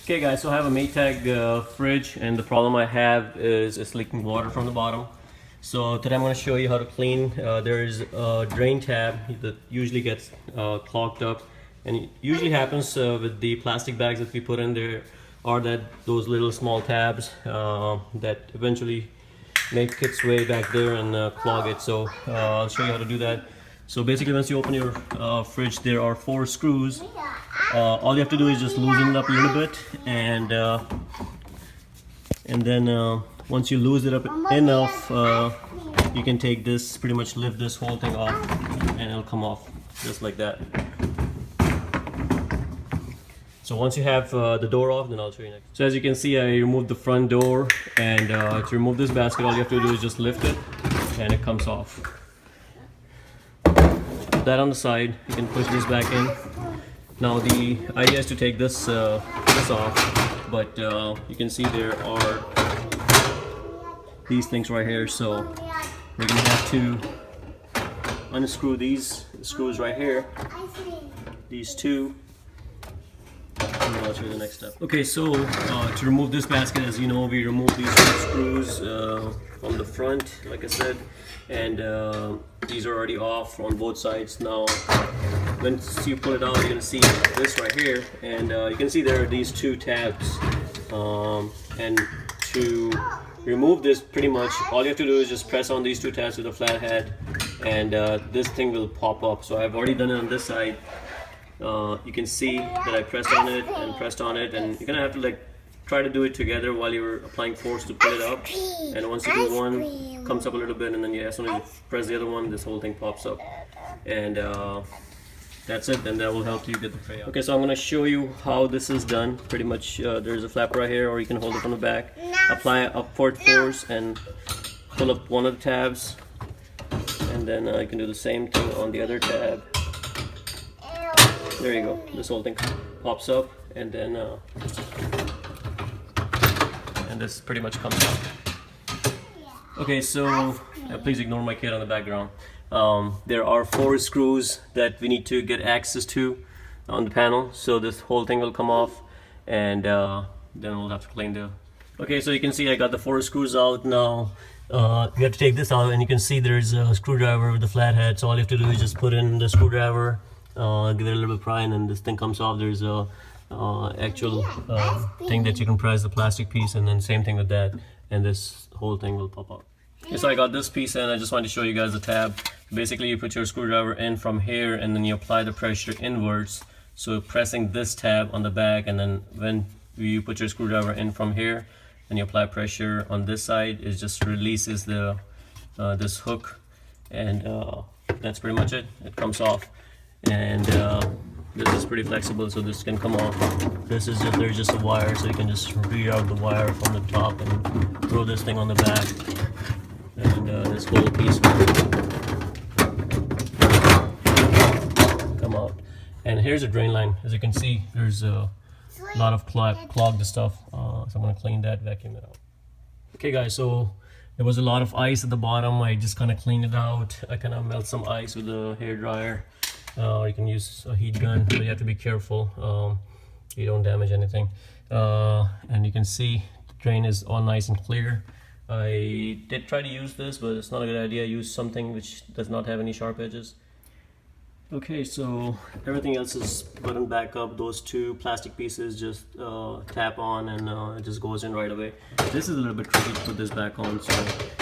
Okay guys, so I have a Maytag fridge, and the problem I have is it's leaking water from the bottom. So today I'm going to show you how to clean. There is a drain tab that usually gets clogged up, and it usually happens with the plastic bags that we put in there, or those little small tabs that eventually make its way back there and clog it. So I'll show you how to do that. So basically, once you open your fridge, there are 4 screws. All you have to do is just loosen it up a little bit, and then once you loosen it up enough, you can take this, pretty much lift this whole thing off, and it'll come off just like that. So once you have the door off, then I'll show you next. So as you can see, I removed the front door, and to remove this basket, all you have to do is just lift it, and it comes off. Put that on the side. You can push this back in. Now the idea is to take this off, but you can see there are these things right here, so we're gonna have to unscrew these screws right here, these two, and then I'll show you the next step. Okay, so to remove this basket, as you know, we remove these 2 screws from the front, like I said, and these are already off on both sides. Now once you pull it out, you're going to see this right here, and you can see there are these 2 tabs, and to remove this, pretty much all you have to do is just press on these 2 tabs with a flat head, and this thing will pop up. So I've already done it on this side. You can see that I pressed on it and pressed on it, and you're gonna have to try to do it together while you're applying force to pull it up. And once you do one, it comes up a little bit, and then as soon as you press the other one, this whole thing pops up, and that's it. Then that will help you get the tray out. Okay, so I'm gonna show you how this is done. Pretty much there's a flap right here, or you can hold it from the back, apply upward force and pull up one of the tabs, and then you can do the same thing on the other tab. There you go. This whole thing pops up, and then and this pretty much comes out. Okay, so please ignore my kid on the background. There are 4 screws that we need to get access to on the panel, so this whole thing will come off, and then we'll have to clean the. Okay, so you can see I got the 4 screws out. Now you have to take this out, and you can see there's a screwdriver with a flathead. So all you have to do is just put in the screwdriver, give it a little bit of pry, and then this thing comes off. There's a actual thing that you can press the plastic piece, and then same thing with that, and this whole thing will pop up. Okay, so I got this piece, and I just wanted to show you guys the tab. Basically, you put your screwdriver in from here, and then you apply the pressure inwards, so pressing this tab on the back, and then when you put your screwdriver in from here and you apply pressure on this side, it just releases the this hook, and that's pretty much it. It comes off, and this is pretty flexible, so this can come off. This is there's just a wire, so you can just reroute the wire from the top and throw this thing on the back, and this whole piece will come out. And here's a drain line. As you can see, there's a lot of clogged stuff, so I'm going to clean that, vacuum it out. Okay guys, so there was a lot of ice at the bottom. I just kind of cleaned it out. I kind of melt some ice with a hair dryer. You can use a heat gun, but you have to be careful you don't damage anything. And you can see the drain is all nice and clear. I did try to use this, but it's not a good idea. Use something which does not have any sharp edges. Okay, so everything else is buttoned back up. Those 2 plastic pieces just tap on, and it just goes in right away. This is a little bit tricky to put this back on. So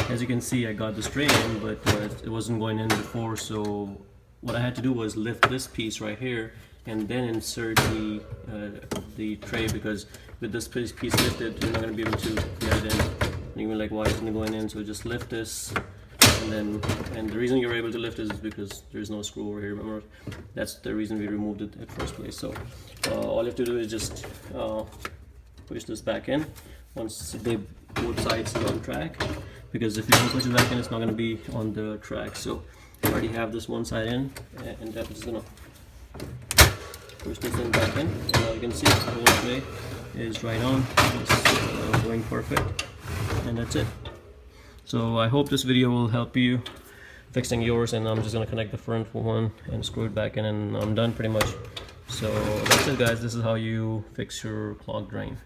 as you can see, I got the tray in, but it wasn't going in before. So what I had to do was lift this piece right here, and then insert the tray, because with this piece lifted, you're not going to be able to get it in. And you're like, why isn't it going in? So just lift this, and the reason you're able to lift it is because there's no screw over here. Remember, that's the reason we removed it at first place. So all you have to do is just push this back in once both sides are on track, because if you don't push it back in, it's not going to be on the track. So I already have this one side in, and I'm just gonna push this in back in, and now you can see the whole tray is right on. It's going perfect, and that's it. So I hope this video will help you fixing yours, and I'm just gonna connect the front one and screw it back in, and I'm done pretty much. So that's it guys, this is how you fix your clogged drain.